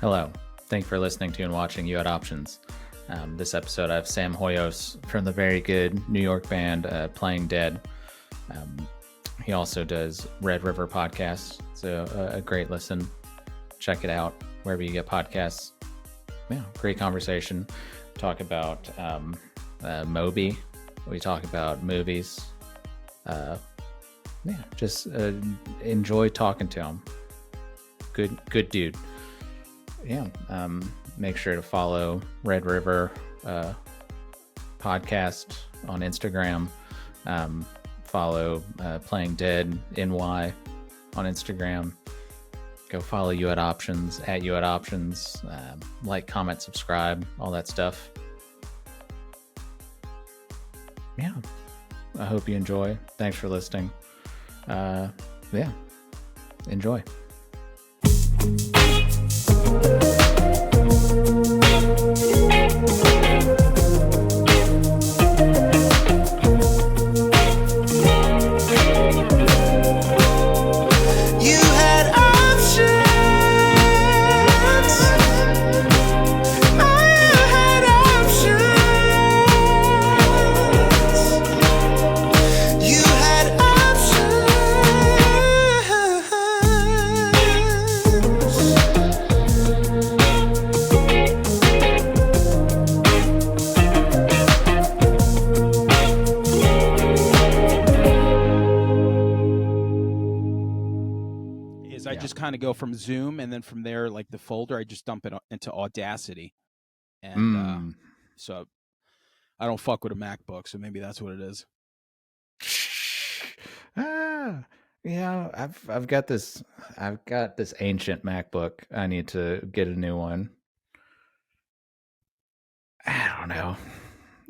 Hello. Thank you for listening to and watching Youhadoptions. This episode, I have Sam Hoyos from the very good New York band Playing Dead. He also does Red River Podcasts. It's a great listen. Check it out wherever you get podcasts. Yeah, great conversation. Talk about Moby. We talk about movies. Just enjoy talking to him. Good dude. Yeah. Make sure to follow Red River Podcast on Instagram. Follow Playing Dead NY on Instagram. Go follow Youhadoptions at Youhadoptions. Like, comment, subscribe, all that stuff. Yeah. I hope you enjoy. Thanks for listening. Enjoy. Kind of go from Zoom, and then from there, like the folder, I just dump it into Audacity, and so I don't fuck with a MacBook, so maybe that's what it is. Yeah, I've got this ancient MacBook. I need to get a new one. I don't know.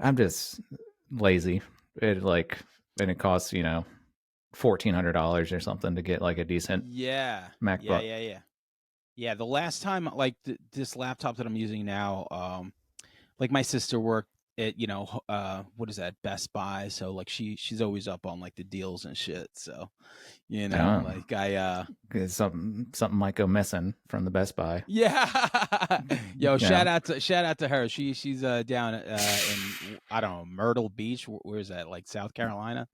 I'm just lazy. It costs $1,400 or something to get like a decent MacBook. Yeah. The last time, like this laptop that I'm using now, like my sister worked at what is that, Best Buy, so like she's always up on like the deals and shit, so like I something might go missing from the Best Buy. Yo, shout out to her. She's down in I don't know, Myrtle Beach. Where's that, like South Carolina?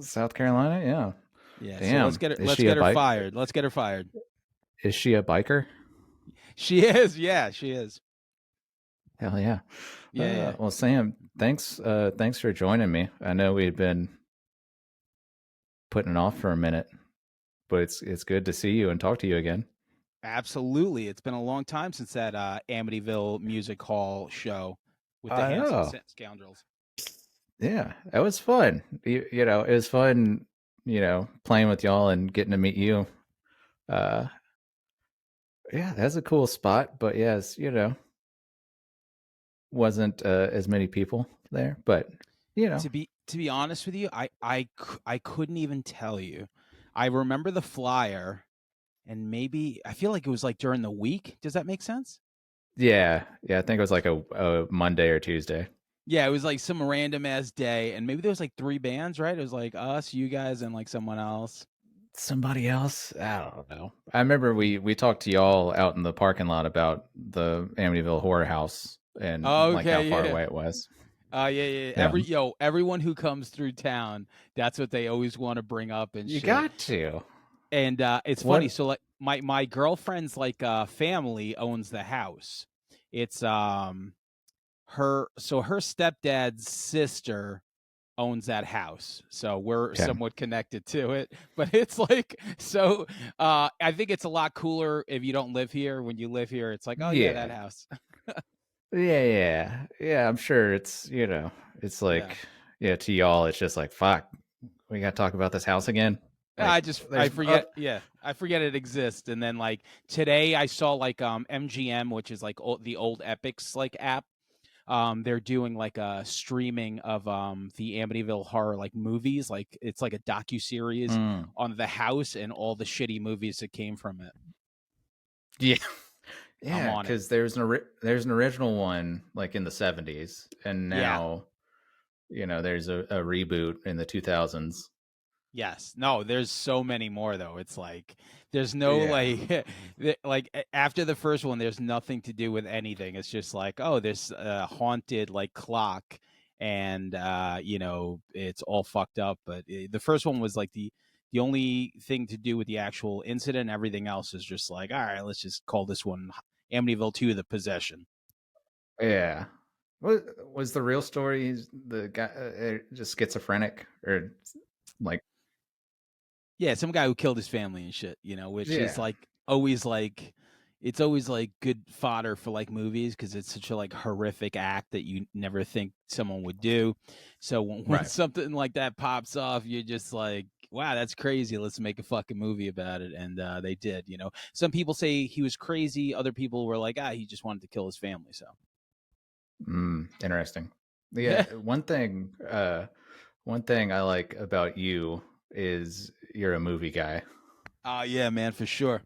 South Carolina, yeah. Damn. So let's get her fired. Let's get her fired. Is she a biker? She is. Yeah, she is. Hell yeah. Yeah. Well, Sam, thanks for joining me. I know we'd been putting it off for a minute, but it's good to see you and talk to you again. Absolutely. It's been a long time since that Amityville Music Hall show with the Handsome Scoundrels. Yeah, it was fun. It was fun, playing with y'all and getting to meet you. Yeah, that's a cool spot, but yes, wasn't as many people there, but to be honest with you, I couldn't even tell you. I remember the flyer, and maybe I feel like it was like during the week. Does that make sense? Yeah, I think it was like a Monday or Tuesday. Yeah, it was like some random ass day, and maybe there was like 3 bands, right? It was like us, you guys, and like someone else. Somebody else? I don't know. I remember we talked to y'all out in the parking lot about the Amityville Horror House and like how far away it was. Yeah. Everyone who comes through town, that's what they always want to bring up and you shit. got to. And it's funny. So like my girlfriend's like family owns the house. It's her stepdad's sister owns that house, so we're somewhat connected to it. But it's like, so I think it's a lot cooler if you don't live here. When you live here, it's like, oh yeah, that house. Yeah. I'm sure it's it's like to y'all it's just like, fuck, we gotta talk about this house again. Like, I forget. I forget it exists. And then like today I saw like MGM, which is like the old Epics like app. They're doing like a streaming of the Amityville Horror like movies. Like it's like a docu-series on the house and all the shitty movies that came from it. Yeah, because there's an original one like in the 70s, and now there's a reboot in the 2000s. Yes. No, there's so many more though. It's like there's no Yeah. like like after the first one there's nothing to do with anything. It's just like, oh, this haunted like clock and you know, it's all fucked up, but the first one was like the only thing to do with the actual incident. Everything else is just like, all right, let's just call this one Amityville 2 the possession. Yeah. What was the real story? The guy just schizophrenic or like Yeah, some guy who killed his family and shit, you know, which is yeah. like always like it's always like good fodder for like movies because it's such a like horrific act that you never think someone would do. So when Right. something like that pops off, you're just like, wow, that's crazy. Let's make a fucking movie about it. And they did, you know. Some people say he was crazy. Other people were like, he just wanted to kill his family. So Interesting. yeah. Yeah, one thing I like about you is you're a movie guy. Yeah, man, for sure.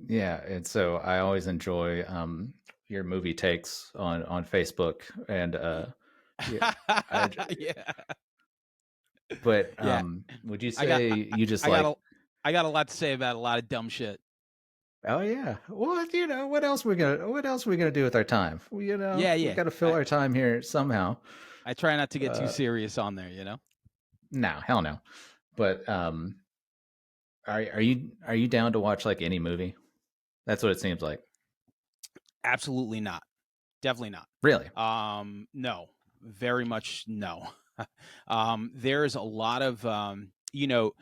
Yeah, and so I always enjoy your movie takes on Facebook and yeah, I Yeah. but Yeah. would you I got say you just I got like I got a lot to say about a lot of dumb shit. oh yeah. Well, you know, what else we gonna do with our time? Well, you know, Yeah, we yeah. got to fill our time here somehow. I try not to get too Uh serious on there, you know? no, hell no. But are you down to watch like any movie? That's what it seems like. Absolutely not. Definitely not. Really? No. Very much no. There's a lot of you know,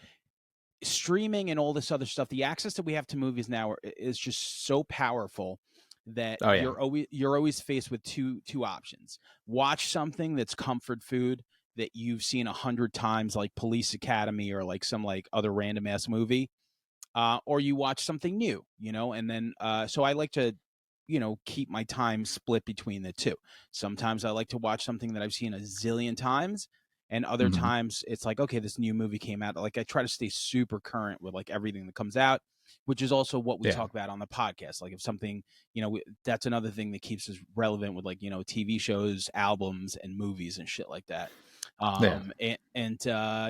streaming and all this other stuff. The access that we have to movies now is just so powerful that Oh yeah. you're always faced with two options. Watch something that's comfort food that you've seen 100 times, like Police Academy or like some like other random ass movie, or you watch something new, you know, and then so I like to, you know, keep my time split between the two. Sometimes I like to watch something that I've seen a zillion times, and other Hmm. times it's like, okay, this new movie came out. Like I try to stay super current with like everything that comes out, which is also what we Yeah. talk about on the podcast. Like if something, you know, that's another thing that keeps us relevant with like, you know, TV shows, albums, and movies and shit like that. Yeah.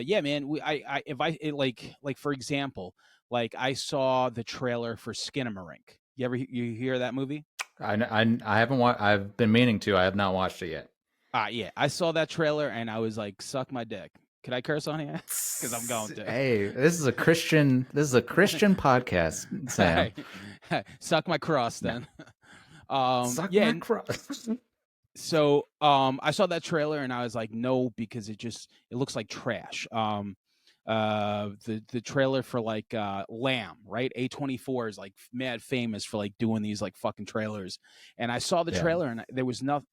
Yeah, man, I if I it, like for example, like I saw the trailer for Skinamarink. You hear that movie? I haven't watched. I've been meaning to. I have not watched it yet. Yeah, I saw that trailer and I was like, suck my dick. Could I curse on here? Because I'm going to. Hey, this is a Christian. This is a Christian podcast, Sam. Suck my cross No, then. suck Yeah, my and cross. so I saw that trailer and I was like, no, because it looks like trash. The trailer for like Lamb, right? A24 is like mad famous for like doing these like fucking trailers. And I saw the Yeah, trailer and there was nothing.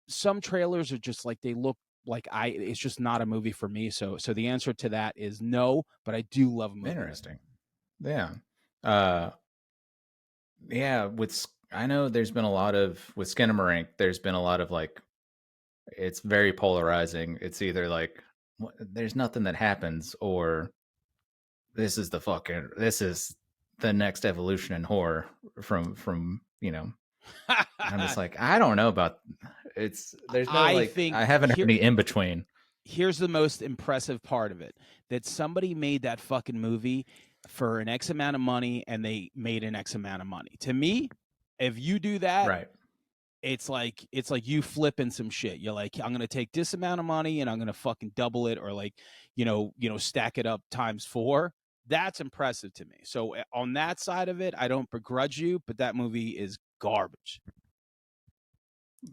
Some trailers are just like they look like it's just not a movie for me. So the answer to that is no, but I do love movies. interesting. Yeah, uh, yeah. I know there's been a lot of with Skinamarink. There's been a lot of like it's very polarizing. It's either like there's nothing that happens, or this is the next evolution in horror from you know. And I'm just like I don't know about it's. There's no I like think I haven't heard here any in between. here's the most impressive part of it, that somebody made that fucking movie for an X amount of money and they made an X amount of money. To me, if you do that, Right. it's like you flipping some shit. You're like, I'm gonna take this amount of money and I'm gonna fucking double it, or like, stack it up times four. That's impressive to me. So on that side of it, I don't begrudge you, but that movie is garbage.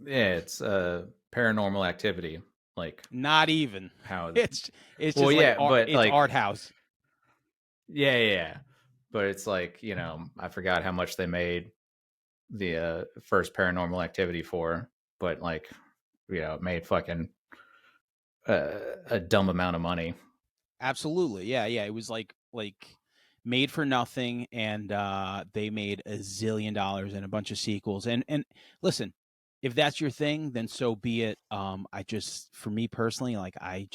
Yeah, it's paranormal activity. Like Not even. how It's well just like yeah, but it's like art house. yeah. But it's like, you know, I forgot how much they made the first paranormal activity for, but like, you know, it made fucking a dumb amount of money. Absolutely. Yeah, yeah. It was like made for nothing, and they made a zillion dollars and a bunch of sequels. And listen, if that's your thing, then so be it. I just, for me personally, like I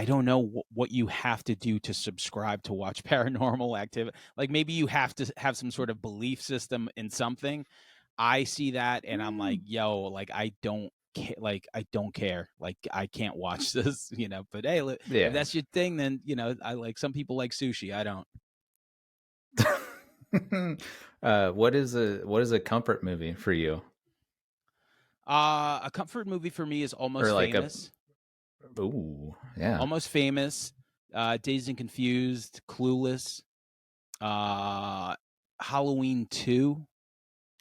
don't know what you have to do to subscribe to watch Paranormal Activity. Like maybe you have to have some sort of belief system in something. I see that and I'm like, Mm. yo, like I don't. like I don't care. Like I can't watch this, But hey, if Yeah. that's your thing, then I like some people like sushi. I don't. What is a comfort movie for you? A comfort movie for me is Or Almost like a Famous. ooh, yeah. Almost Famous, Dazed and Confused, Clueless, uh, Halloween 2.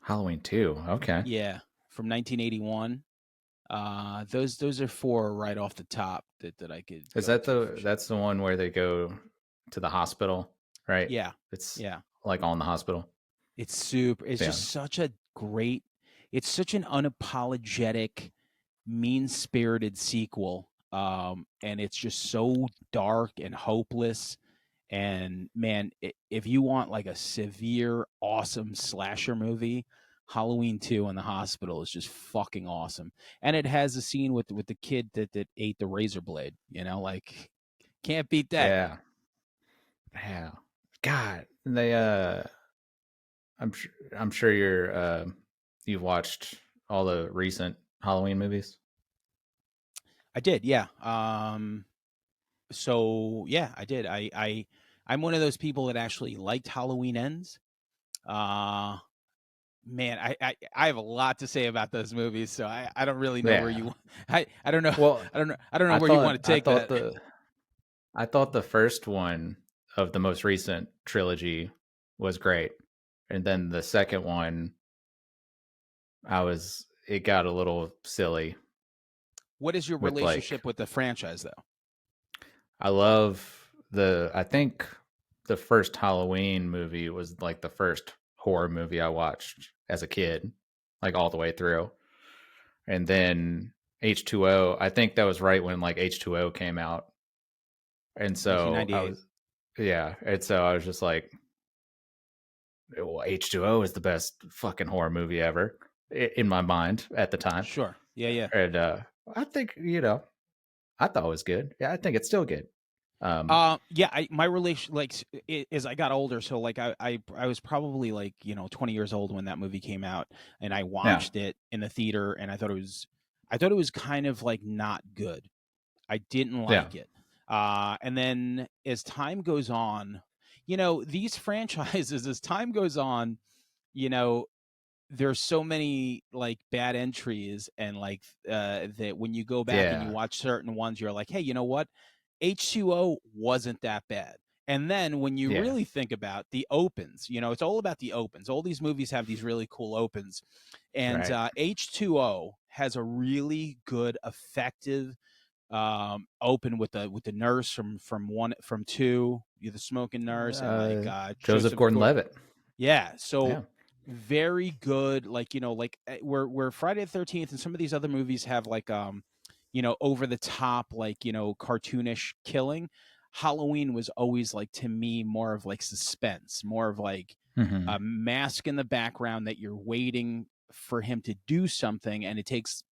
Halloween 2. Okay. Yeah, from 1981. Those are four right off the top that I could Is go that to for the sure. that's the one where they go to the hospital, right? Yeah, It's yeah. like on the hospital. It's super. It's Yeah. just such a great. It's such an unapologetic, mean-spirited sequel. And it's just so dark and hopeless. And man, if you want like a severe, awesome slasher movie, Halloween 2 in the hospital is just fucking awesome. And it has a scene with the kid that ate the razor blade. Like can't beat that. Yeah. Yeah. God, they I'm sure you've watched all the recent Halloween movies. I did, yeah. So yeah, I did. I'm one of those people that actually liked Halloween Ends. Uh Man, I have a lot to say about those movies, so I don't really know where Yeah. you I don't know Well, I don't know I where you thought want to I take thought that. the I thought the first one of the most recent trilogy was great. And then the second one, it got a little silly What is your with like, relationship with the franchise though? I think the first Halloween movie was like the first horror movie I watched as a kid, like all the way through. And then H2O, I think that was right when like H2O came out. And so I 1998. was, yeah. And so I was just like, well, H2O is the best fucking horror movie ever in my mind at the time. Sure. Yeah, yeah. And I think, I thought it was good. Yeah, I think it's still good. Um, Yeah, my relation like as I got older, so like I was probably like 20 years old when that movie came out, and I yeah, watched it in the theater, and I thought it was kind of like not good. I didn't yeah, like it. And then as time goes on, these franchises, as time goes on, you know, there's so many like bad entries, and like that when you go back and you yeah, watch certain ones, you're like, hey, you know what? H2O wasn't that bad. And then when you yeah, really think about the opens, it's all about the opens. All these movies have these really cool opens. And right. H2O has a really good, effective open with the nurse from two, the smoking nurse, and like Joseph Joseph Gordon-Levitt. yeah, so Yeah, very good. Like like where Friday the 13th and some of these other movies have like over the top, like cartoonish killing. Halloween was always like, to me, more of like suspense, more of like hmm a mask in the background that you're waiting for him to do something, and it takes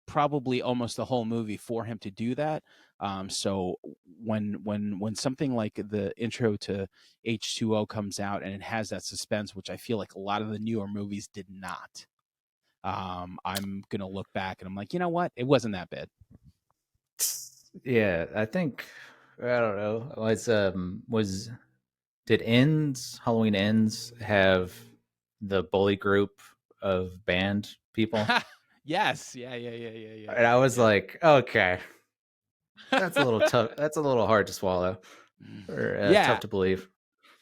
probably almost the whole movie for him to do that. So when something like the intro to H2O comes out and it has that suspense, which I feel like a lot of the newer movies did not, I'm gonna look back and I'm like, you know what, it wasn't that bad. yeah. I think I don't know. Was did ends Halloween ends have the bully group of band people? Yes, yeah, yeah, yeah, yeah, yeah, And I yeah, was yeah. like, okay, that's a little tough. That's a little hard to swallow, or tough Yeah, to believe.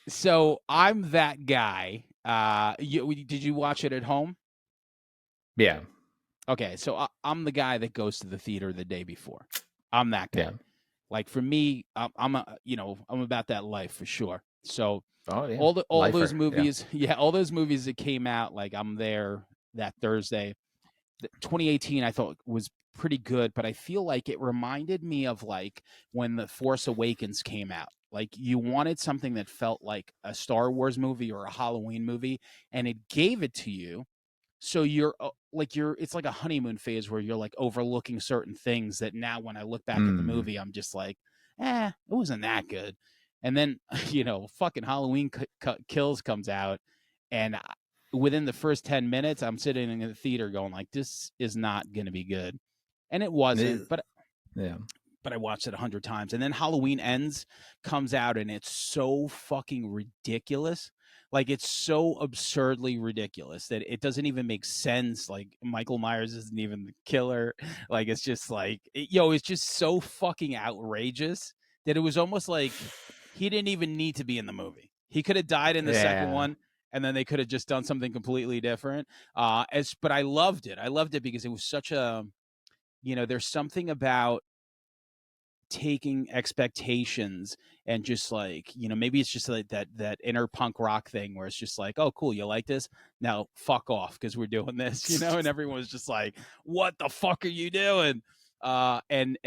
so I'm that guy. Did you watch it at home? Yeah, Okay, so I'm the guy that goes to the theater the day before. I'm that yeah. guy. Like for me, I'm about that life for sure. So Oh yeah, all those lifer. Yeah. movies, yeah, all those movies that came out, like I'm there that Thursday. 2018 I thought was pretty good, but I feel like it reminded me of like when The Force Awakens came out. Like you wanted something that felt like a Star Wars movie or a Halloween movie, and it gave it to you. So it's like a honeymoon phase where you're like overlooking certain things that now when I look back at the Mm. movie, I'm just like, it wasn't that good. And then fucking Halloween Kills comes out, and within the first 10 minutes, I'm sitting in the theater going like, this is not going to be good. and it wasn't, It- yeah. but I watched it 100 times. And then Halloween Ends comes out, and it's so fucking ridiculous. Like, it's so absurdly ridiculous that it doesn't even make sense. Like, Michael Myers isn't even the killer. Like, it's just like, it's just so fucking outrageous that it was almost like he didn't even need to be in the movie. He could have died in the second Yeah. one, and then they could have just done something completely different. But I loved it. I loved it because it was such a, there's something about taking expectations and just like, maybe it's just like that inner punk rock thing where it's just like, oh cool, you like this, now fuck off because we're doing this, and everyone was just like, what the fuck are you doing? And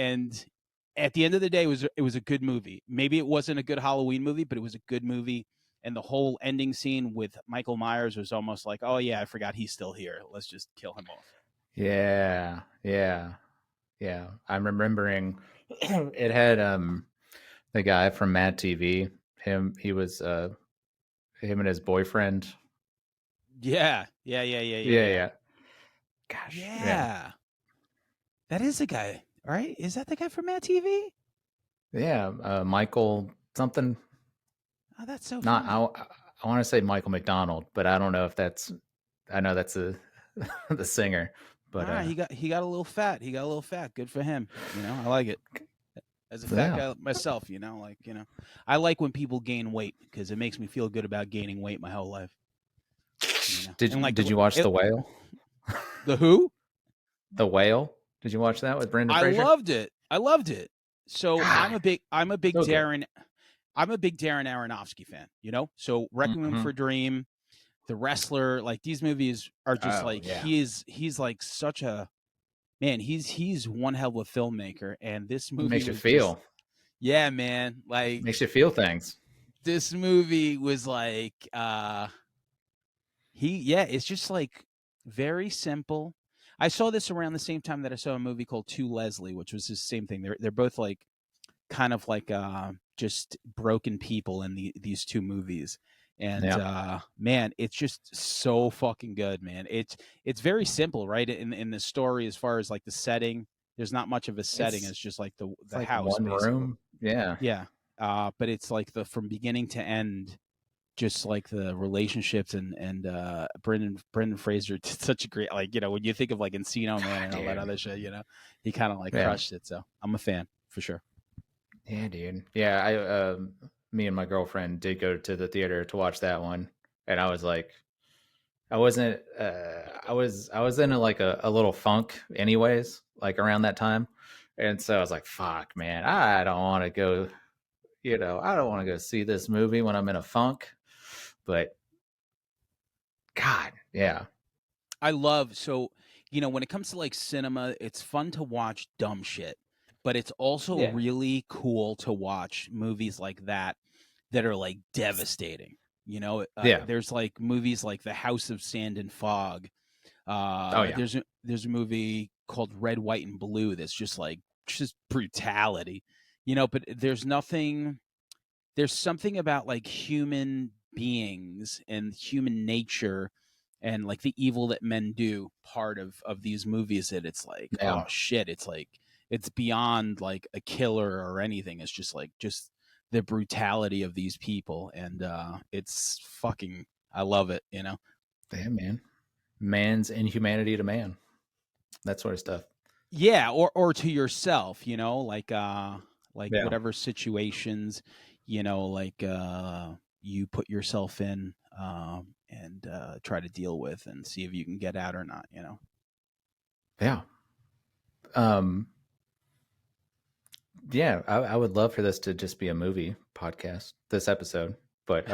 at the end of the day, it was a good movie. Maybe it wasn't a good Halloween movie, but it was a good movie. And the whole ending scene with Michael Myers was almost like, oh yeah, I forgot he's still here, let's just kill him off. Yeah. Yeah. Yeah. I'm remembering it had the guy from Mad TV. He was him and his boyfriend. Yeah, Yeah. yeah. Gosh, yeah. Yeah, that is the guy, right? Is that the guy from Mad TV? Yeah, Michael something. Oh, that's so Not funny. I want to say Michael McDonald, but I don't know if that's. I know that's the the singer, All but right, he got a little fat. He got a little fat. Good for him. I like it. As a fat yeah, guy myself, I like when people gain weight because it makes me feel good about gaining weight my whole life. And like did you watch it, The Whale? the Who? The Whale? Did you watch that with Brendan I Fraser? loved it. I loved it. So God, I'm a big so good. Darren Aronofsky fan. So Requiem Hmm. for a Dream, The Wrestler, like these movies are just Oh like yeah, he's like such a man. He's one hell of a filmmaker, and this it movie makes you was just, feel. yeah, man. Like, Makes you feel things. this movie was like it's just like very simple. I saw this around the same time that I saw a movie called To Leslie, which was the same thing. They're both like kind of like just broken people in these two movies. And Yeah, man, it's just so fucking good, man. It's very simple, right? In the story, as far as like the setting, there's not much of a setting. it's It's just like it's the like house, one basically. room. Yeah, Yeah. But it's like the from beginning to end, just like the relationships, and Brendan Fraser did such a great, like, when you think of like Encino Man God, and all that dude. other shit, he kind of like Yeah, crushed it. So I'm a fan for sure. yeah, dude. Yeah, me and my girlfriend did go to the theater to watch that one, and I was like, I wasn't. I was in a little funk, anyways, like around that time, and so I was like, "Fuck, man, I don't want to go. I don't want to go see this movie when I'm in a funk." But God, yeah, I love so when it comes to like cinema, it's fun to watch dumb shit, but it's also yeah, really cool to watch movies like that are like devastating. yeah. There's like movies like The House of Sand and Fog. Oh yeah, There's a movie called Red, White, and Blue that's just like just brutality. But there's something about like human beings and human nature and like the evil that men do, part of these movies, that it's like, yeah, oh shit, it's like it's beyond like a killer or anything. It's just like just the brutality of these people, and it's fucking, I love it. yeah, man. Man's inhumanity to man. That sort of stuff. Yeah, or to yourself, like Yeah, whatever situations, like you put yourself in, and try to deal with and see if you can get out or not. yeah. Um, yeah, I would love for this to just be a movie podcast, this episode. But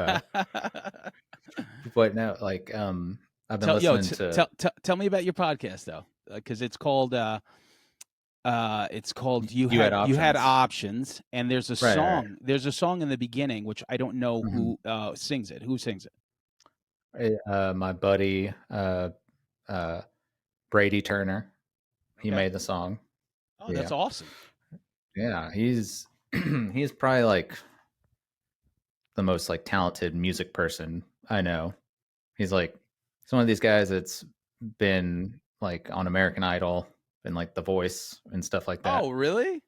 but no, like I've been listening to Tell me about your podcast though, because it's called You Had you had Options. options, and there's a Right, song there's a song in the beginning which I don't know right. who sings it. My buddy uh, Brady Turner, he Okay. made the song. Oh, that's Yeah, awesome. yeah. He's he's probably like the most like talented music person I know. He's one of these guys that's been like on American Idol. and like The Voice and stuff like that. Oh, really?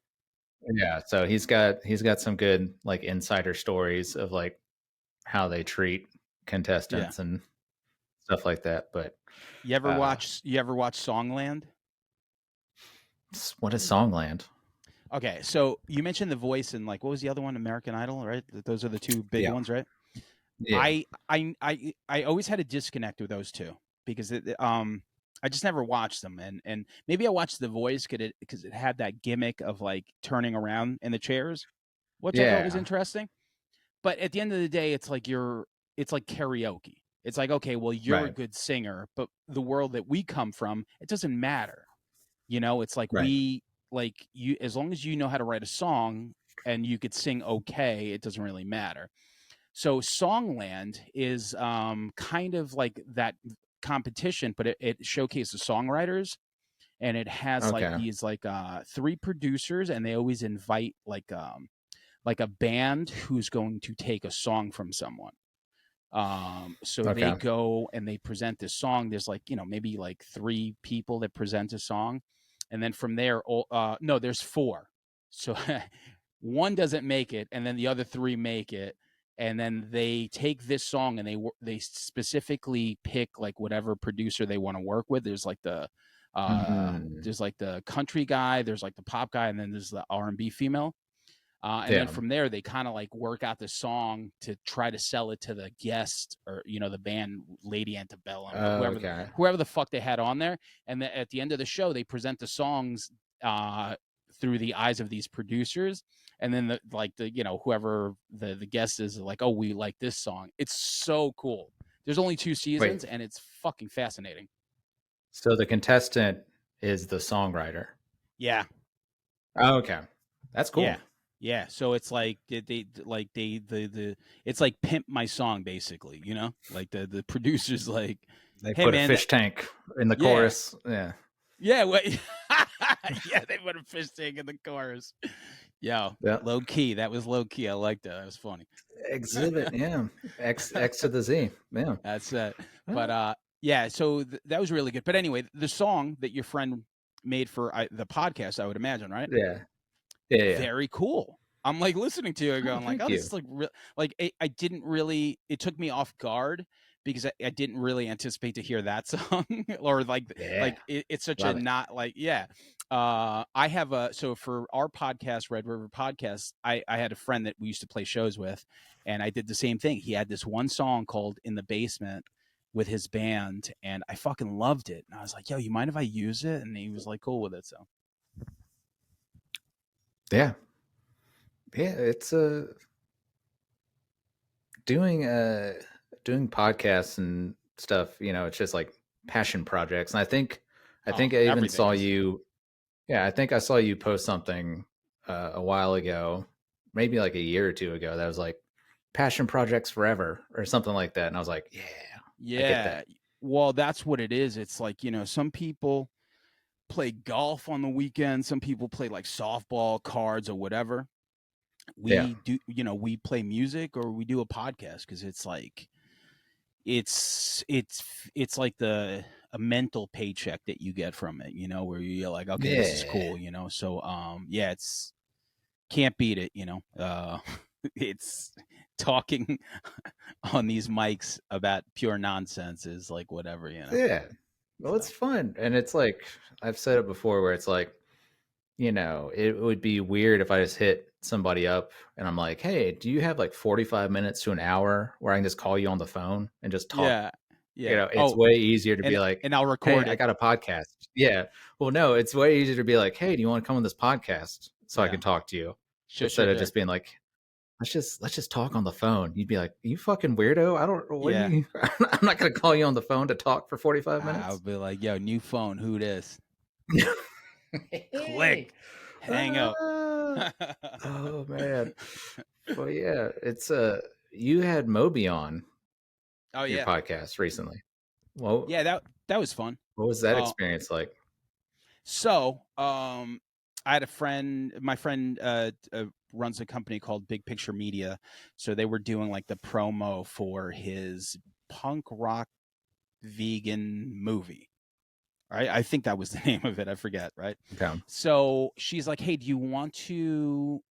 Yeah, so he's got some good like insider stories of like how they treat Yeah. contestants and stuff like that. But uh You ever watch Songland? what is Songland? Okay, so you mentioned The Voice and like what was the other one? American Idol, right? Those are the two big Yeah. ones, right? Yeah. I always had a disconnect with those two because I just never watched them, and maybe I watched The Voice because it had that gimmick of like turning around in the chairs, which I thought was Yeah. interesting. But at the end of the day, it's like karaoke. It's like, okay, well, you're a Right. good singer, but the world that we come from, it doesn't matter. It's like Right. you as long as you know how to write a song and you could sing okay, it doesn't really matter. So Songland is kind of like that competition, but it showcases songwriters, and it has like Okay. these like three producers, and they always invite like a band who's going to take a song from someone. So they Okay. go and they present this song. There's like, maybe like three people that present a song. And then from there, no, there's four. So one doesn't make it, and then the other three make it. And then they take this song and they specifically pick like whatever producer they want to work with. Hmm. There's like the country guy, there's like the pop guy, and then there's the R&B female. And then Yeah. from there, they kind of like work out the song to try to sell it to the guest or the band Lady Antebellum or Okay. whoever the fuck they had on there. And at the end of the show, they present the songs through the eyes of these producers. And then whoever the guest is like, oh, we like this song. It's so cool. There's only 2 Wait. seasons, and it's fucking fascinating. So the contestant is the songwriter. Yeah. Oh, okay. That's Yeah. cool. Yeah, so it's like the it's like pimp my song basically, like the producers like, They hey put a man, fish tank in the yeah, chorus. Yeah. yeah, what, yeah, they put a fish tank in the chorus. Yo, Yeah. low key, that was low key. I liked that. That was funny. Exhibit. Yeah. X to the Z. Yeah. That's it. But Oh, yeah, so that was really good. But anyway, the song that your friend made for the podcast, I would imagine, right? yeah. Yeah. Yeah. Very cool. I'm like listening to it Oh, going like, thank oh, this you. is like like I didn't really, it took me off guard because I didn't really anticipate to hear that song or Yeah. it's such a Love it. not like, yeah. I have so for our podcast, Red River Podcast, I had a friend that we used to play shows with, and I did the same thing. He had this one song called In the Basement with his band, and I fucking loved it. And I was like, yo, you mind if I use it? And he was like, cool with it. So Yeah. Yeah. It's doing doing podcasts and stuff. It's just like passion projects. And I think I even everything saw is. you. Yeah, I think I saw you post something a while ago, maybe like a year or two ago. That was like passion projects forever or something like that. And I was like, yeah, I get Yeah. that. Well, that's what it is. It's like, some people play golf on the weekend, some people play like softball, cards, or whatever. Yeah. We do, we play music or we do a podcast because it's like it's like a mental paycheck that you get from it, where you're like, okay, this is Yeah. cool, So yeah, it's can't beat it, it's talking on these mics about pure nonsense is like whatever. Yeah. Well, So it's fun. And it's like, I've said it before where it's like, it would be weird if I just hit somebody up and I'm like, hey, do you have like 45 minutes to an hour where I can just call you on the phone and just talk? yeah, yeah. It's Oh, way easier to be and like, I'll hey, record I it. got a podcast. Yeah. Well, no, it's way easier to be like, hey, do you want to come on this podcast so I Yeah, can talk to you sure, sure, instead of sure. just being like, let's just talk on the phone. You'd be like, you fucking weirdo. I don't, what do Yeah, you, I'm not going to call you on the phone to talk for 45 I'll minutes. be like, yo, new phone, who this? Hey. Click, hang up. Ah. Oh man. Well, yeah, it's you had Moby on Oh your yeah, podcast recently. Well, yeah. That was fun. what was that Uh, experience like? so I had a friend. My friend runs a company called Big Picture Media, so they were doing like the promo for his punk rock vegan movie. Right? I think that was the name of it. I forget. Right? Okay. So she's like, "Hey, do you want to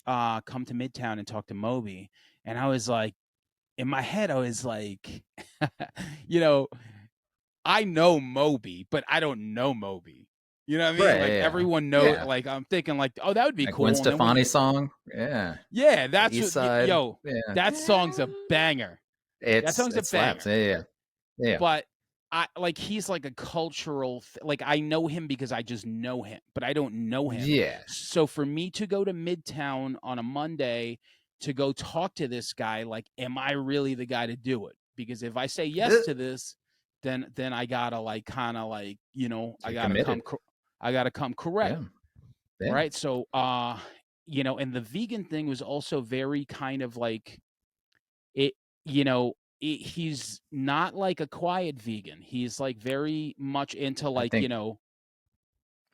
come to Midtown and talk to Moby?" And I was like, in my head, I was like, you know, I know Moby, but I don't know Moby. You know what I mean? Right. Like Yeah. everyone knows. Yeah. Like I'm thinking, like, oh, that would be Like Gwen cool. And then when Stefani song. Yeah. yeah, that's East what, Side. yo, Yeah. that song's a banger. That song's a It slaps. banger. Yeah. Yeah. Yeah. But I like he's like a cultural like I know him because I just know him, but I don't know him. Yeah. So for me to go to Midtown on a Monday to go talk to this guy, like, am I really the guy to do it? Because if I say yes to this, then I gotta like kind of like You're committed. I gotta come correct, Yeah. Yeah. right? So and the vegan thing was also very kind of like it he's not like a quiet vegan. He's like very much into I like, think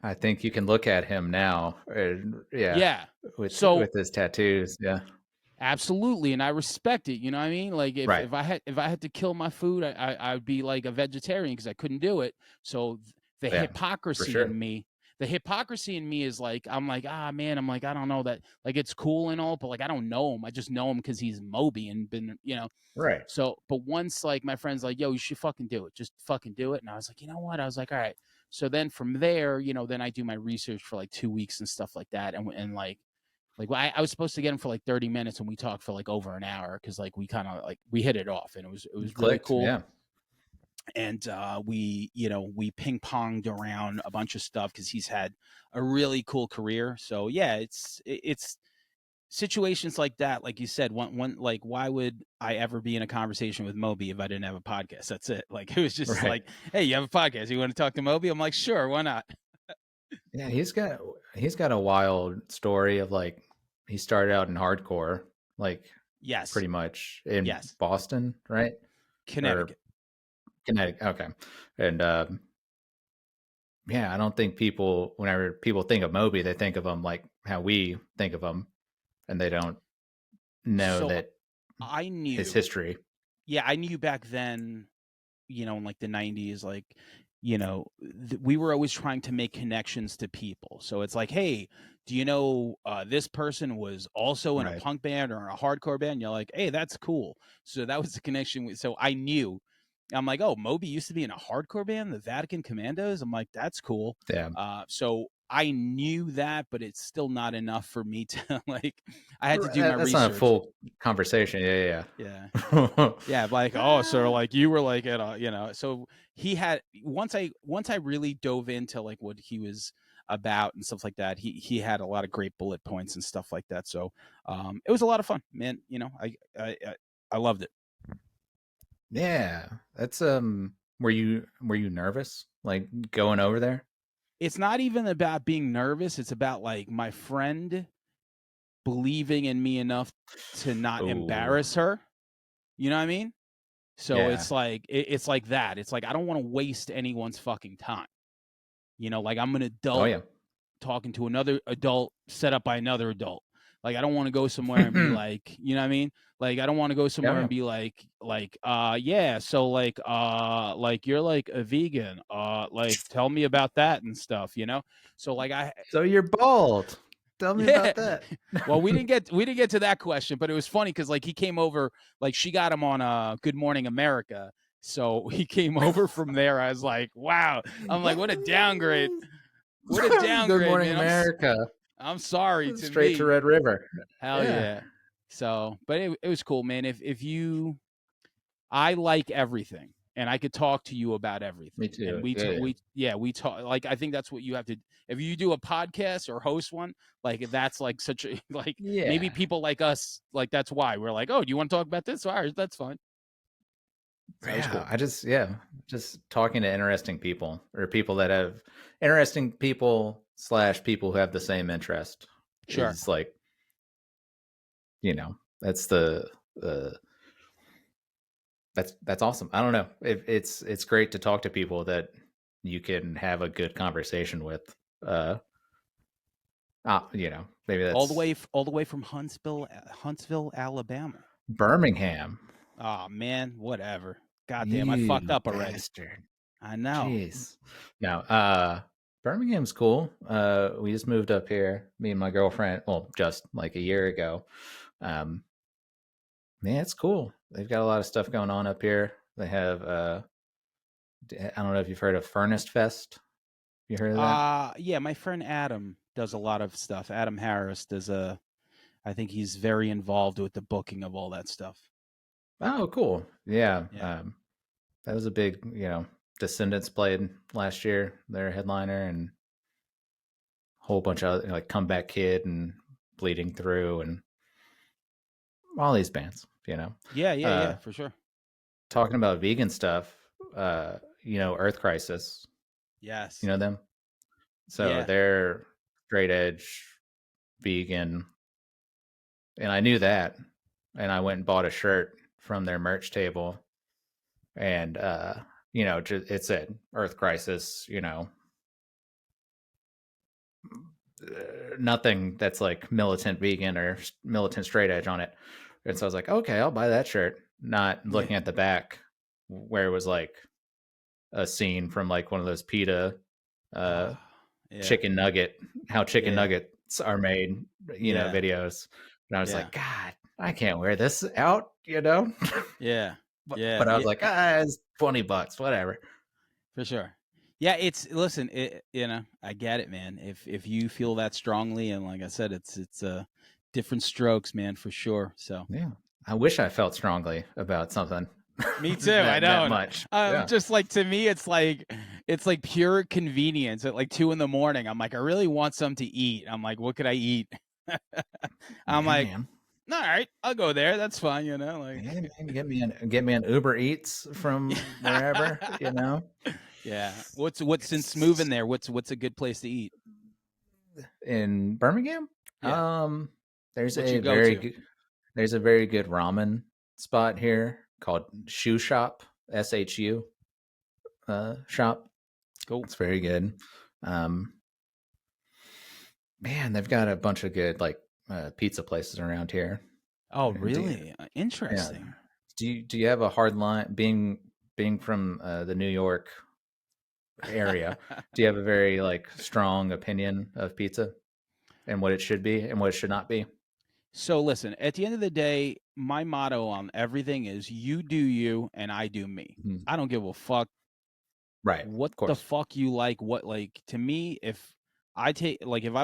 I think you can look at him now. Yeah. yeah. With So his tattoos. Yeah. absolutely, and I respect it. You know what I mean? Like Right. if I had to kill my food, I would be like a vegetarian because I couldn't do it. So the Yeah. For hypocrisy sure. in me, is like I'm like man, I'm like I don't know that like it's cool and all, but like I don't know him. I just know him because he's Moby and been Right. So, but once like my friend's like, yo, you should fucking do it. Just fucking do it. And I was like, you know what? I was like, all right. So then from there, then I do my research for like 2 weeks and stuff like that. And like I was supposed to get him for like 30 minutes and we talked for like over an hour because like we kind of like we hit it off and it was really Clicked. cool. Yeah. And we ping ponged around a bunch of stuff because he's had a really cool career. So yeah, it's situations like that, like you said, one like why would I ever be in a conversation with Moby if I didn't have a podcast? That's it. Like it was just Right. like, hey, you have a podcast? You want to talk to Moby? I'm like, sure, why not? Yeah. He's got a wild story of like he started out in hardcore, like Yes, pretty much in yes, Boston, right? Or Connecticut. Connecticut. Okay. And yeah, I don't think whenever people think of Moby, they think of him like how we think of him, and they don't know So that I his knew, history. yeah, I knew back then, in like the 90s, like, we were always trying to make connections to people. So it's like, hey, do you know this person was also in a Right. punk band or in a hardcore band? You're like, hey, that's cool. So that was the connection. So I knew. I'm like, oh, Moby used to be in a hardcore band, the Vatican Commandos. I'm like, that's cool. Yeah. So I knew that, but it's still not enough for me to like. I had to do my That's not a research. full conversation. Yeah. Yeah. Yeah. Yeah, like, oh, so like you were like at a, so he had once I really dove into like what he was about and stuff like that, he had a lot of great bullet points and stuff like that. So it was a lot of fun, man. I loved it. Yeah. That's were you nervous like going over there? It's not even about being nervous, it's about like my friend believing in me enough to not Oh. embarrass her. You know what I mean? So Yeah. it's like it's like that. It's like I don't want to waste anyone's fucking time. Like I'm an Oh adult yeah. talking to another adult set up by another adult. Like I don't want to go somewhere and be like, you know what I mean? Like I don't want to go Oh somewhere yeah. and be like yeah, so like you're like a vegan. Like tell me about that and stuff, So like I So you're bald. Tell me yeah. about that. Well, we didn't get to that question, but it was funny cuz like he came over, like she got him on Good Morning America. So he came over from there. I was like, wow. I'm like, what a downgrade. What a Good downgrade, Morning man. America. I'm sorry to Straight to me. Red River. Hell Yeah. yeah. So, but it was cool, man. If you, I like everything, and I could talk to you about Me everything. And too. Yeah. Yeah. we talk. Like I think that's what you have to. If you do a podcast or host one, like that's like such a like maybe Yeah. people like us, like that's why we're like, oh, do you want to talk about this? All right, that's fine. So that was Yeah, cool. just talking to interesting people or people that have interesting people slash people who have the same interest Sure. is like, that's uh, that's awesome. I don't know. It's great to talk to people that you can have a good conversation with. Uh, maybe that's All the way from Huntsville, Alabama. Birmingham. Oh man, whatever. Goddamn, I You fucked up already. bastard. I know. Jeez. No, Birmingham's cool. We just moved up here, me and my girlfriend, well, just like a year ago. Um, yeah, it's cool. They've got a lot of stuff going on up here. They have, I don't know if you've heard of Furnace Fest. You heard of that? Yeah, my friend Adam does a lot of stuff. Adam Harris does I think he's very involved with the booking of all that stuff. Oh, cool. Yeah. Yeah. That was a big, Descendants played last year, their headliner, and a whole bunch of like Comeback Kid and Bleeding Through and all these bands. Yeah, yeah, Uh, yeah, for sure. Talking about vegan stuff, Earth Crisis, you Yes. know them? So Yeah. they're straight edge vegan, and I knew that, and I went and bought a shirt from their merch table, and it said Earth Crisis, nothing that's like militant vegan or militant straight edge on it. And so I was like, okay, I'll buy that shirt. Not Yeah. looking at the back where it was like a scene from like one of those PETA uh, Oh, yeah. chicken nugget, how chicken Yeah. nuggets are made, Yeah. videos. And I was Yeah. like, God, I can't wear this out. Yeah. Yeah. But I was Yeah. like, it's $20, whatever. For sure. Yeah, listen, I get it, man. If you feel that strongly, and like I said, it's different strokes, man, for sure. So Yeah. I wish I felt strongly about something me too. I that don't. much. Yeah. Just like to me, it's like pure convenience. At like 2 a.m, I'm like, I really want something to eat. I'm like, what could I eat? I'm Yeah, like, man. all right, I'll go there. That's fine, like. Yeah, man, get me an Uber Eats from wherever. Yeah. What's since moving there? What's a good place to eat? In Birmingham. Yeah. There's What's a your very go-to? good there's a very good ramen spot here called Shoe Shop, SHU shop. Cool. It's very good. Um, Man, they've got a bunch of good like pizza places around here. Oh, Do you, really? yeah. Interesting. Do you have a hard line being from the New York area? Do you have a very like strong opinion of pizza and what it should be and what it should not be? So listen, at the end of the day, my motto on everything is you do you and I do me. Mhm. I don't give a fuck Right, what of the course. fuck you like. What like to me, if I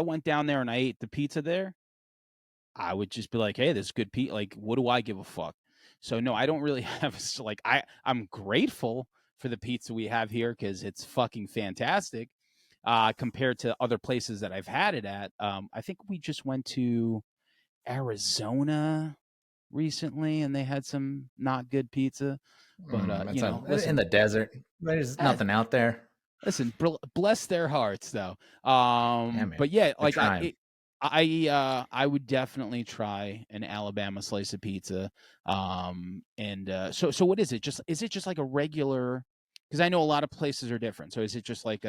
went down there and I ate the pizza there, I would just be like, hey, this is good pizza. Like, what do I give a fuck? So no, I don't really have like I'm grateful for the pizza we have here because it's fucking fantastic. Compared to other places that I've had it at. I think we just went to Arizona recently and they had some not good pizza. But That's in listen, the desert. There's eh, nothing out there. listen, bless their hearts though. Yeah, man. But yeah, They're like trying. I would definitely try an Alabama slice of pizza. And so what is it? Is it just like a regular? Because I know a lot of places are different. So is it just like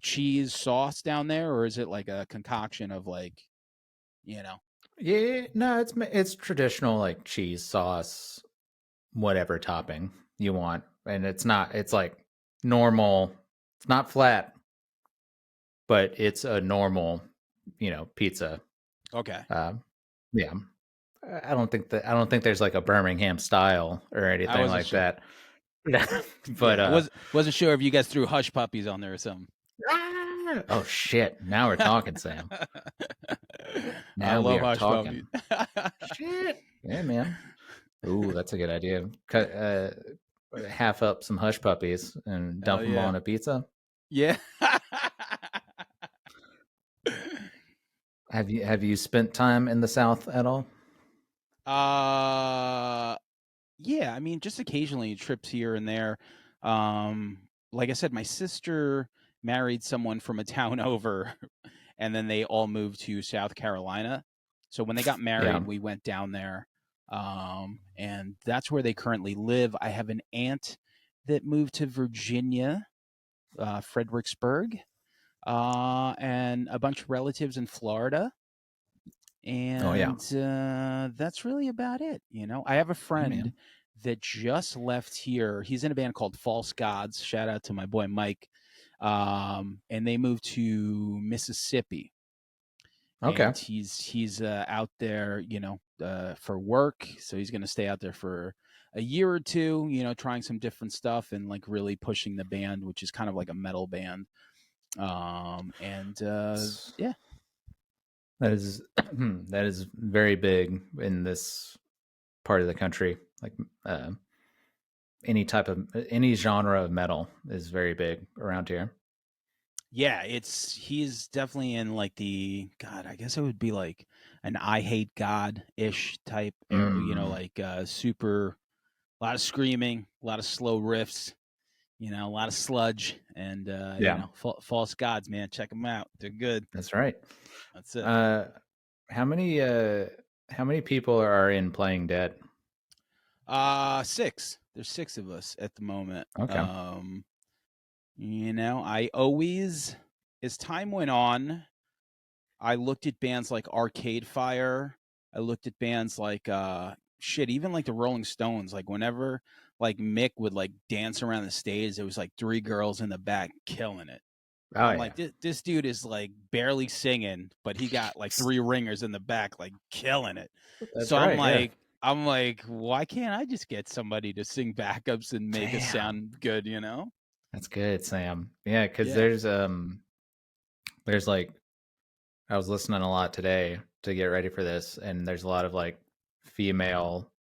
cheese sauce down there, or is it like a concoction of like you know? Yeah, no, it's traditional like cheese sauce, whatever topping you want, and it's not. It's like normal. It's not flat, but it's a normal, pizza. Okay. Um, yeah, I don't think there's like a Birmingham style or I anything wasn't like sure. that. But Yeah, wasn't sure if you guys threw hush puppies on there or something. oh shit! Now we're talking, Sam. I Now we love are hush puppies. talking. Shit. Yeah, man. Ooh, that's a good idea. Cut half up some hush puppies and Hell dump them yeah. on a pizza. Yeah. Have you spent time in the South at all? uh yeah, I mean just occasionally trips here and there. Like I said, my sister married someone from a town over and then they all moved to South Carolina. So when they got Yeah. married, we went down there. And that's where they currently live. I have an aunt that moved to Virginia, Fredericksburg, and a bunch of relatives in Florida. Oh yeah. And that's really about it. I have a Hey friend man. that just left here. He's in a band called False Gods. Shout out to my boy Mike. And they moved to Mississippi, Okay. and he's out there, for work. So he's going to stay out there for a year or two, trying some different stuff and like really pushing the band, which is kind of like a metal band. And yeah, That is that is very big in this part of the country. Like uh, any genre of metal is very big around here. yeah, he's definitely in like the God. I guess it would be like an I Hate God ish type, Mm. like super, a lot of screaming, a lot of slow riffs, a lot of sludge, and Yeah, False Gods, man, check them out. They're good. that's right. That's it. Uh, how many how many people are in Playing Dead? Six. There's six of us at the moment. Okay. I always, as time went on, I looked at bands like Arcade Fire. I looked at bands like shit, even like the Rolling Stones. Like whenever like Mick would like dance around the stage, there was like three girls in the back killing it. Oh I'm yeah, like, this dude is like barely singing, but he got like three ringers in the back, like killing it. that's So right. Yeah. I'm like, why can't I just get somebody to sing backups and make us Damn, sound good, that's good, Sam. Yeah, because Yeah. there's like I was listening a lot today to get ready for this, and there's a lot of like female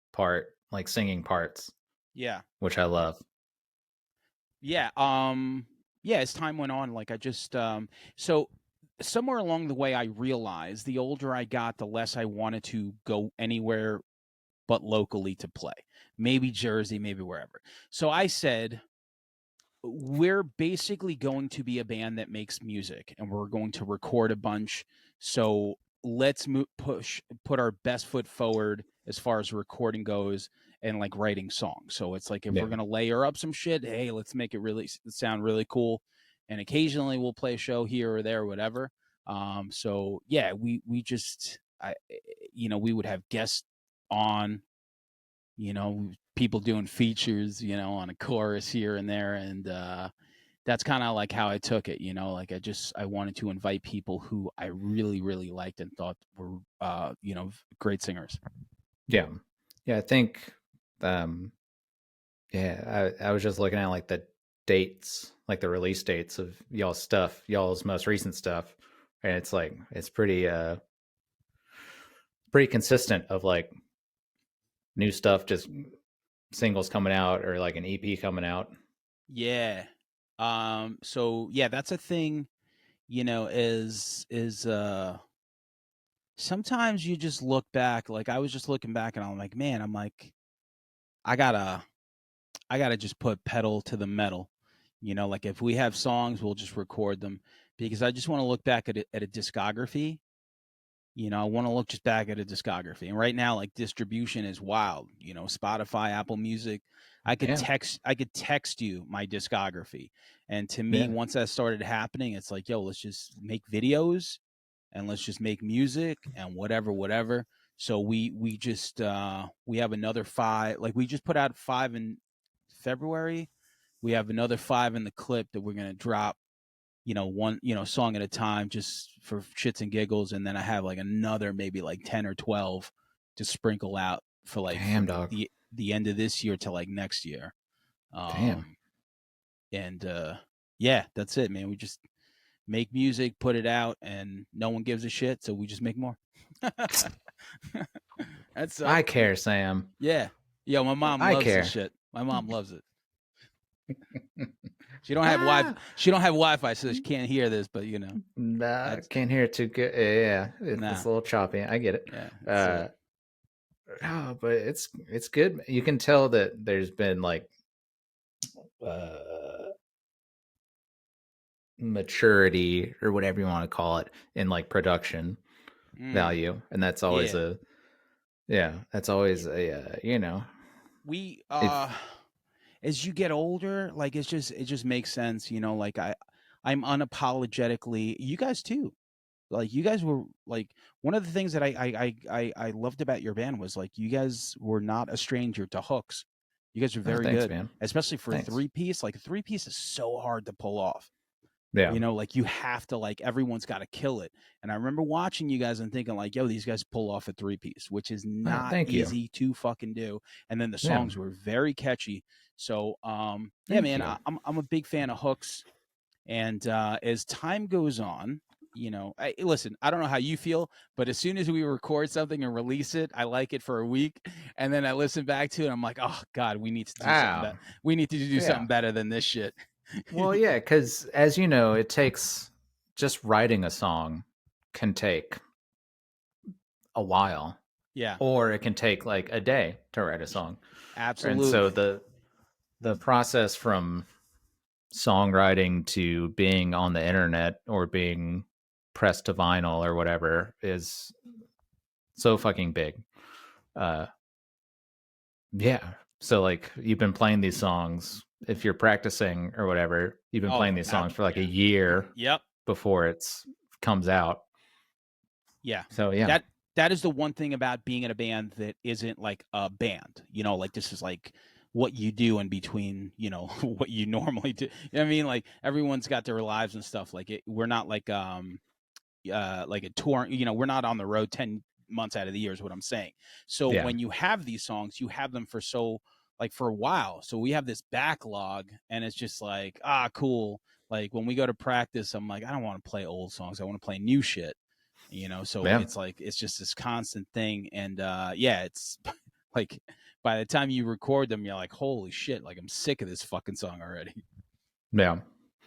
like singing parts, Yeah. which I love. Yeah. Yeah, as time went on, like I just so somewhere along the way I realized the older I got, the less I wanted to go anywhere but locally to play. Maybe Jersey, maybe wherever. So I said, we're basically going to be a band that makes music and we're going to record a bunch. So let's put our best foot forward as far as recording goes and like writing songs. So it's like if we're Yeah, going to layer up some shit, hey, let's make it really sound really cool. And occasionally we'll play a show here or there or whatever. So yeah, we just we would have guests on, people doing features, on a chorus here and there. And that's kind of like how I took it, like I wanted to invite people who I really, really liked and thought were, great singers. yeah, yeah. I think, um, yeah. I was just looking at like the dates, like the release dates of y'all's stuff, y'all's most recent stuff, and it's like it's pretty consistent of like new stuff, just singles coming out or like an EP coming out. Yeah. So yeah, that's a thing, is sometimes you just look back, like I was just looking back and I'm like, man, I gotta, I gotta just put pedal to the metal. Like if we have songs, we'll just record them because I just want to look back at a discography. I want to look just back at a discography. And right now, like distribution is wild. Spotify, Apple Music. Yeah, I could text you my discography. And to me, yeah, once that started happening, it's like, yo, let's just make videos and let's just make music and whatever, whatever. So we just we have another five. Like we just put out five in February. We have another five in the clip that we're gonna drop, one, song at a time just for shits and giggles. And then I have like another maybe like 10 or 12 to sprinkle out for like damn from dog, the end of this year to like next year. damn. Um and yeah, that's it, man. We just make music, put it out, and no one gives a shit, so we just make more. That I sucks. care, Sam. Yeah. Yo, my mom I loves this care. shit. My mom loves it. She don't have Wi Ah, she don't have Wi-Fi, so she can't hear this, but nah, that's can't hear it too good. Yeah, it's nah. a little choppy. I get it. Yeah, that's it. Uh, but it's good. You can tell that there's been like uh maturity or whatever you want to call it in like production Mm, value, and that's always yeah. a yeah, that's Yeah. always a We if as you get older, like it just makes sense, like I'm unapologetically, you guys too. Like you guys were like one of the things that I loved about your band was like you guys were not a stranger to hooks. You guys are very thanks, good, man. especially for Thanks. a 3-piece. Like a 3-piece is so hard to pull off. Yeah. You know, like you have to, like, everyone's got to kill it. And I remember watching you guys and thinking like, yo, these guys pull off a 3-piece, which is not Thank you. easy to fucking do. And then the Yeah. songs were very catchy. So, yeah, Thank man, you. I'm a big fan of hooks. And as time goes on, you know, listen, I don't know how you feel, but as soon as we record something and release it, I like it for a week, and then I listen back to it, and I'm like, oh God, we need to do something better. We need to do something better than this shit. Well, yeah, because as you know, it takes, just writing a song can take a while. Yeah. Or it can take like a day to write a song. Absolutely. And so the process from songwriting to being on the internet or being pressed to vinyl or whatever is so fucking big. Yeah. So like you've been playing these songs, if you're practicing or whatever, you've been playing these songs for like a year before it's comes out. Yeah. So yeah. That is the one thing about being in a band that isn't like a band, you know, like this is like what you do in between, you know, what you normally do. You know what I mean? Like everyone's got their lives and stuff. Like we're not like a tour, you know, we're not on the road 10 months out of the year is what I'm saying. So when you have these songs, you have them for a while. So we have this backlog and it's just like, cool. Like when we go to practice, I'm like, I don't want to play old songs. I want to play new shit, you know? So it's like, it's just this constant thing. And it's like, by the time you record them, you're like, holy shit, like I'm sick of this fucking song already. Yeah.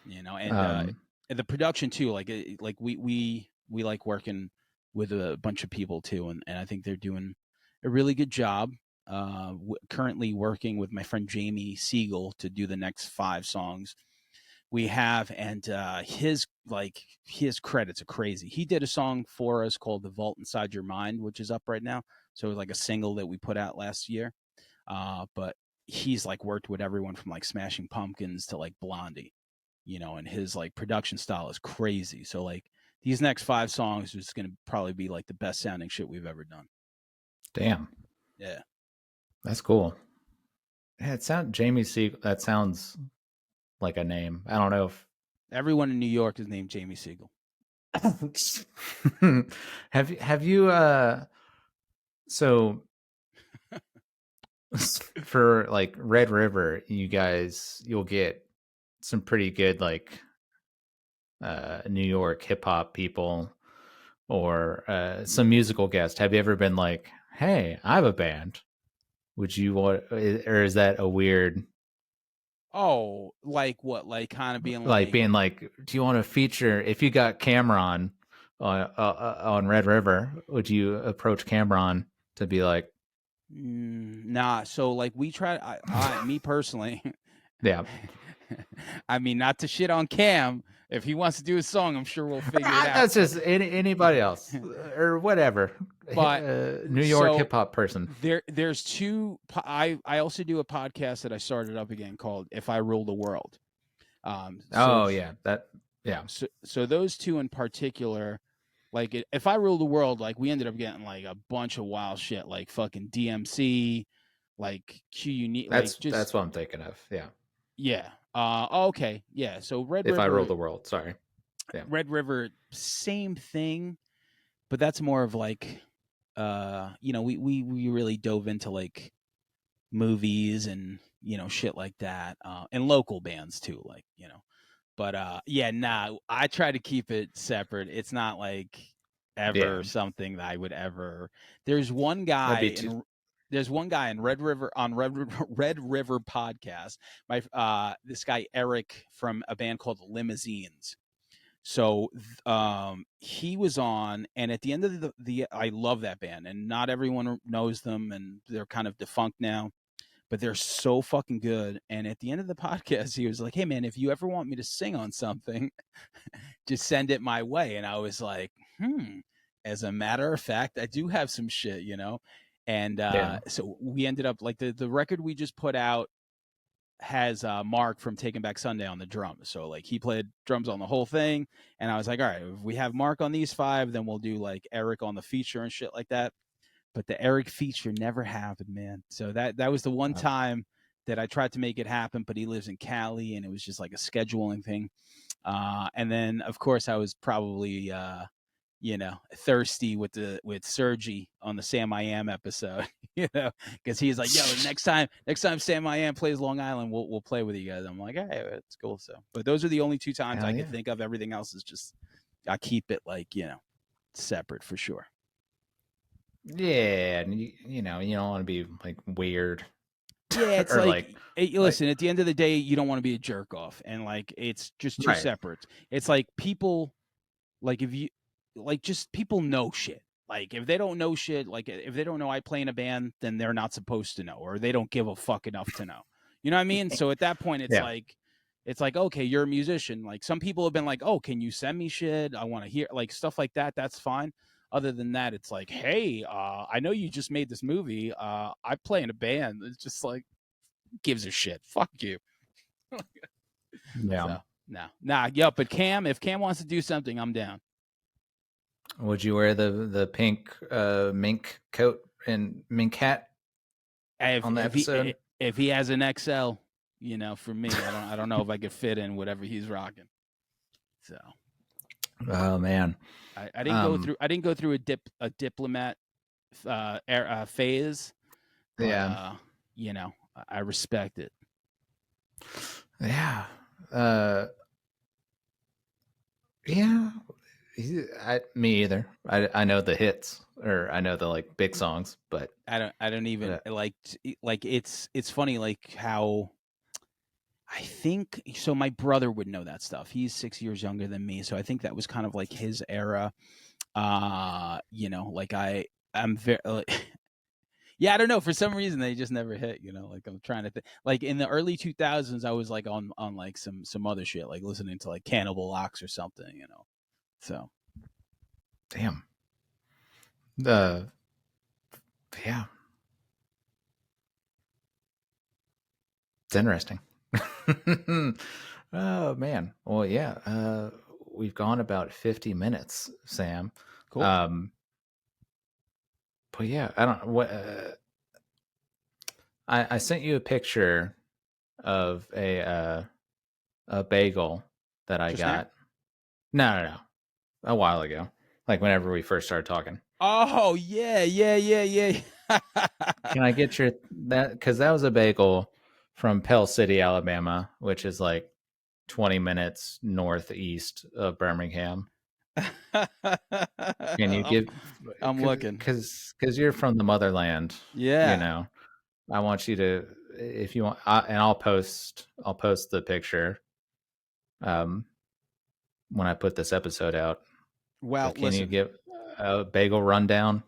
You know, and the production too, like we like working with a bunch of people too, and I think they're doing a really good job. Currently working with my friend Jamie Siegel to do the next 5 songs we have, and his credits are crazy. He did a song for us called "The Vault Inside Your Mind," which is up right now. So it was like a single that we put out last year. But he's like worked with everyone from like Smashing Pumpkins to like Blondie, you know, and his like production style is crazy. So like these next 5 songs is going to probably be like the best sounding shit we've ever done. Damn. Yeah. That's cool. Yeah, Jamie Siegel. That sounds like a name. I don't know if everyone in New York is named Jamie Siegel. have you so for like Red River, you'll get some pretty good like New York hip hop people or some musical guest. Have you ever been like, hey, I have a band, would you want, or is that a weird? Oh, like what? Like kind of being being like, do you want to feature, if you got Cameron on Red River, would you approach Cameron to be like, nah. So like we try, me personally. Yeah. I mean, not to shit on Cam. If he wants to do a song, I'm sure we'll figure it out. That's just anybody else or whatever. But New York hip hop person. There's 2. I also do a podcast that I started up again called "If I Rule the World." So those 2 in particular, like "If I Rule the World," like we ended up getting like a bunch of wild shit, like fucking DMC, like Q Unique. That's what I'm thinking of. Yeah. Yeah. Okay. Yeah. So Red If River. I Rule the World. Sorry. Yeah. Red River, same thing, but that's more of like, you know, we really dove into like movies and, you know, shit like that, and local bands too, like, you know. But I try to keep it separate. It's not like ever something that I would ever. There's one guy in Red River on Red River podcast. This guy Eric from a band called Limousines. So he was on, and at the end of the I love that band, and not everyone knows them, and they're kind of defunct now, but they're so fucking good. And at the end of the podcast, he was like, "Hey man, if you ever want me to sing on something, just send it my way." And I was like, as a matter of fact, I do have some shit, you know. And so we ended up like the record we just put out has Mark from Taking Back Sunday on the drums. So like he played drums on the whole thing, and I was like, all right, if we have Mark on these 5, then we'll do like Eric on the feature and shit like that. But the Eric feature never happened, man. So that was the one time that I tried to make it happen, but he lives in Cali, and it was just like a scheduling thing. And then, of course, I was probably thirsty with Sergi on the Sam I Am episode, because he's like, yo, next time Sam I Am plays Long Island, we'll play with you guys. I'm like, hey, it's cool. So, but those are the only 2 times I could think of. Everything else is just, I keep it like, separate for sure. Yeah, and you don't want to be like weird. Yeah, it's or like, listen, like, at the end of the day, you don't want to be a jerk off, and like it's just two right. separate. It's like people, like if you, like just people know shit. Like if they don't know shit, like if they don't know I play in a band, then they're not supposed to know, or they don't give a fuck enough to know. You know what I mean? So at that point, Yeah. it's like, okay, you're a musician. Like some people have been like, oh, can you send me shit? I want to hear like stuff like that. That's fine. Other than that, it's like, hey, I know you just made this movie. I play in a band. It's just like, gives a shit. Fuck you. Yeah. So, nah. Yeah, but if Cam wants to do something, I'm down. Would you wear the pink mink coat and mink hat on the episode? If he has an XL, for me, I don't know if I could fit in whatever he's rocking. So, oh man, I didn't go through a diplomat phase. But, yeah, I respect it. Yeah. Yeah. Me either. I know the hits, or I know the like big songs, but I don't even like it's funny like how I think so. My brother would know that stuff. He's 6 years younger than me, so I think that was kind of like his era. Like I'm very. Yeah, I don't know. For some reason, they just never hit. Like I'm trying to think. Like in the early 2000s, I was like on like some other shit, like listening to like Cannibal Ox or something. So. Damn. Yeah. It's interesting. Oh man. Well, yeah. We've gone about 50 minutes, Sam. Cool. But yeah, I don't what. I sent you a picture of a bagel that I Just got. No, a while ago, like whenever we first started talking. Oh yeah. Can I get that? Because that was a bagel from Pell City, Alabama, which is like 20 minutes northeast of Birmingham. Can you give? I'm looking. Because you're from the motherland. Yeah. I want you to, if you want, and I'll post the picture. When I put this episode out. Well, can you give a bagel rundown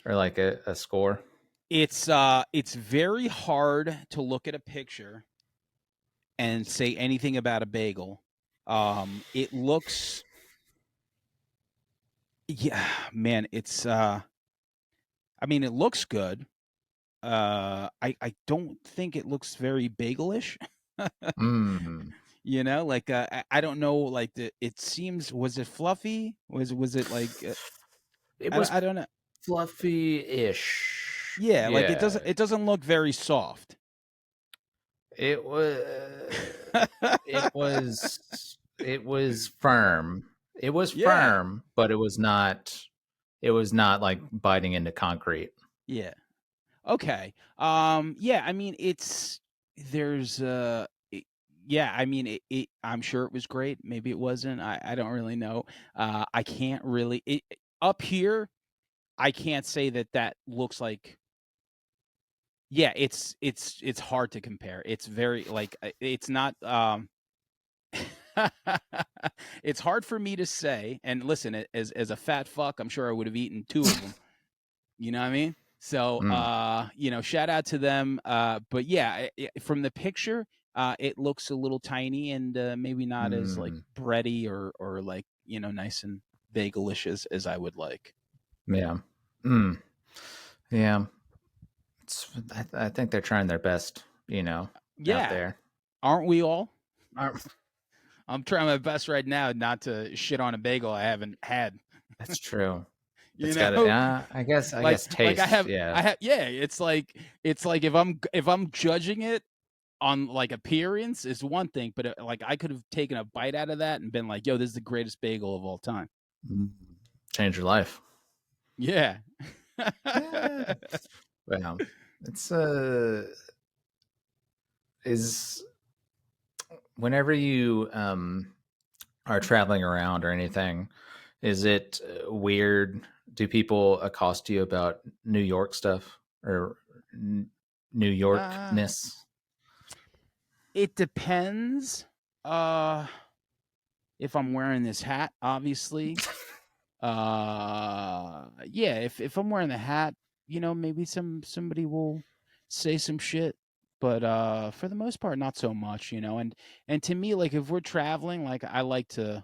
or like a score? It's very hard to look at a picture and say anything about a bagel. It looks, yeah, man, it's I mean, it looks good. I don't think it looks very bagelish. Like I don't know, like it seems, was it fluffy? Was it like it was I don't know. Fluffy-ish. Yeah, like it doesn't look very soft. It was it was firm. It was firm, but it was not like biting into concrete. Yeah. Okay. Yeah, I mean there's yeah, I mean I'm sure it was great. Maybe it wasn't. I don't really know. I can't really up here I can't say that looks like. Yeah, it's hard to compare. It's very like it's not it's hard for me to say. And listen, as a fat fuck, I'm sure I would have eaten 2 of them. You know what I mean? So shout out to them. But yeah, from the picture, it looks a little tiny and maybe not as like bready or like, nice and bagelish as I would like. Yeah. Yeah. I think they're trying their best, out there. Aren't we all? I'm trying my best right now not to shit on a bagel I haven't had. That's true. I guess taste. Like I have. Yeah. It's like if I'm judging it, on like appearance is one thing, but like I could have taken a bite out of that and been like, yo, this is the greatest bagel of all time. Change your life. Yeah. Yeah. Well, it's is whenever you are traveling around or anything, is it weird? Do people accost you about New York stuff or New Yorkness? It depends. If I'm wearing this hat, obviously. Yeah, if I'm wearing the hat, maybe somebody will say some shit. But for the most part, not so much, and to me, like if we're traveling, like I like to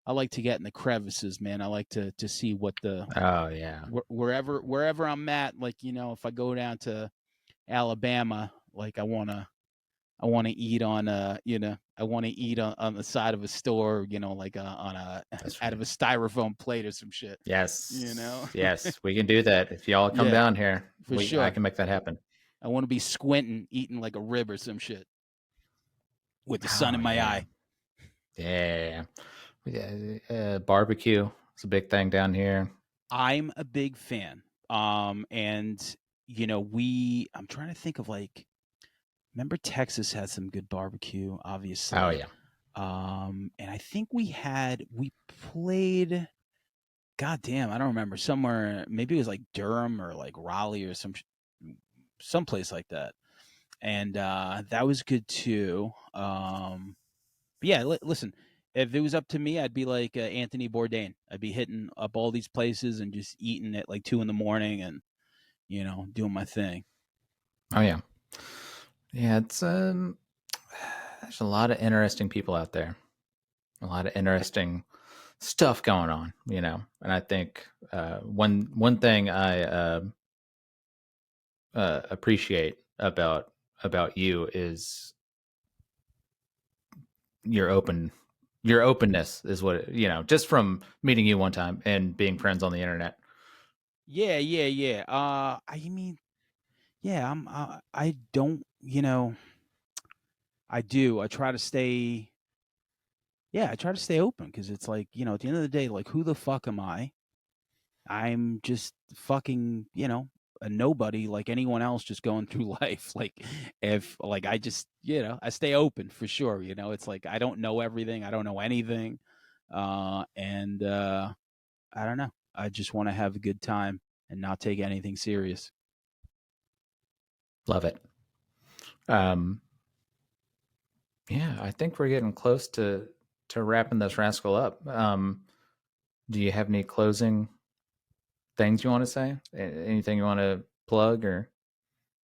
get in the crevices, man. I like to see what Oh yeah. wherever I'm at, like, if I go down to Alabama, like I want to eat on I want to eat on the side of a store, like on a out of a styrofoam plate or some shit. Yes. Yes, we can do that. If y'all come down here, for sure. I can make that happen. I want to be squinting, eating like a rib or some shit with the sun in my eye. Yeah. Barbecue. It's a big thing down here. I'm a big fan. And I'm trying to think of like, remember Texas had some good barbecue, obviously. Oh yeah. And I think we played, goddamn, I don't remember, somewhere, maybe it was like Durham or like Raleigh or someplace like that. And that was good too. But yeah, listen, if it was up to me, I'd be like Anthony Bourdain. I'd be hitting up all these places and just eating at like 2 a.m. and, doing my thing. Oh yeah. Yeah, it's there's a lot of interesting people out there. A lot of interesting stuff going on, and I think one thing I appreciate about you is your openness is what just from meeting you one time and being friends on the internet. Yeah. I mean, yeah, I don't, I do. I try to stay open because it's like, at the end of the day, like, who the fuck am I? I'm just fucking, a nobody like anyone else just going through life. Like, if, like, I just, I stay open for sure. It's like, I don't know everything. I don't know anything. And I don't know. I just want to have a good time and not take anything serious. Love it. Yeah, I think we're getting close to wrapping this rascal up. Do you have any closing things you want to say? Anything you want to plug or?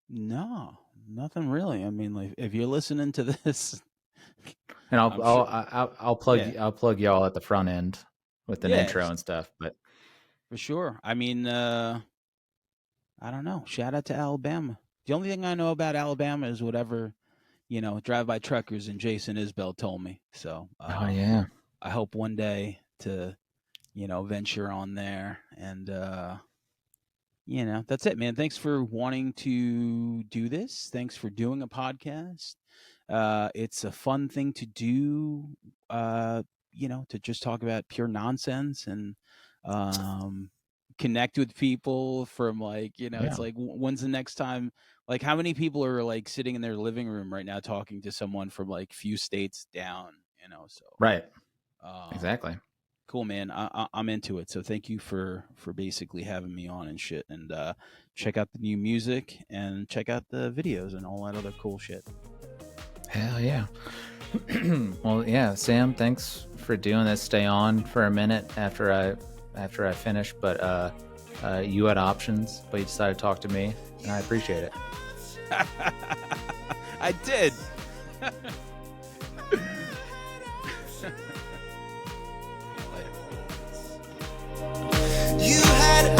No, nothing really. I mean, like, if you're listening to this, and I'll plug y'all at the front end with an intro and stuff. But for sure, I mean, I don't know. Shout out to Alabama. The only thing I know about Alabama is whatever, drive-by truckers and Jason Isbell told me. So, oh yeah, I hope one day to, venture on there. And, that's it, man. Thanks for wanting to do this. Thanks for doing a podcast. It's a fun thing to do, to just talk about pure nonsense and connect with people from like, it's like, when's the next time? Like, how many people are like sitting in their living room right now talking to someone from like few states down, so. Right. Exactly. Cool, man. I'm into it. So thank you for basically having me on and shit. And check out the new music and check out the videos and all that other cool shit. Hell yeah. Well, yeah, Sam, thanks for doing this. Stay on for a minute after I finish, but you had options, but you decided to talk to me, and I appreciate it. I did. You had